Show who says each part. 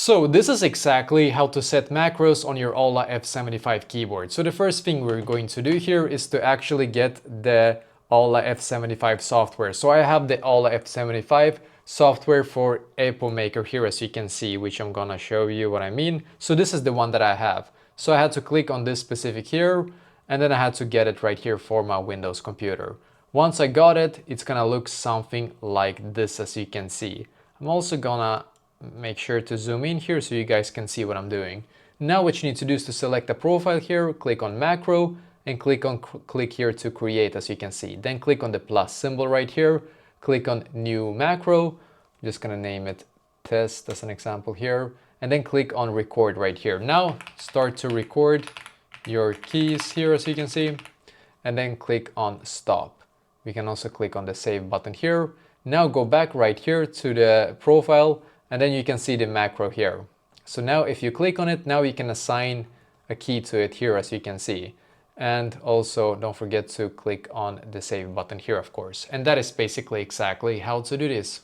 Speaker 1: So this is exactly how to set macros on your Aula F75 keyboard. So the first thing we're going to do here is to actually get the Aula F75 software. So I have the Aula F75 software for Epo Maker here, as you can see, which I'm gonna show you what I mean. So this is the one that I have. So I had to click on this specific here, and then I had to get it right here for my Windows computer. Once I got it, it's gonna look something like this, as you can see. I'm also gonna make sure to zoom in here so you guys can see what I'm doing. Now what you need to do is to select a profile here, click on macro, and click here to create, as you can see. Then click on the plus symbol right here, click on new macro. I'm just gonna name it test as an example here, and then click on record right here. Now start to record your keys here, as you can see, and then click on stop. We can also click on the save button here. Now go back right here to the profile, and then you can see the macro here. So now if you click on it, now you can assign a key to it here, as you can see. And also don't forget to click on the save button here, of course. And that is basically exactly how to do this.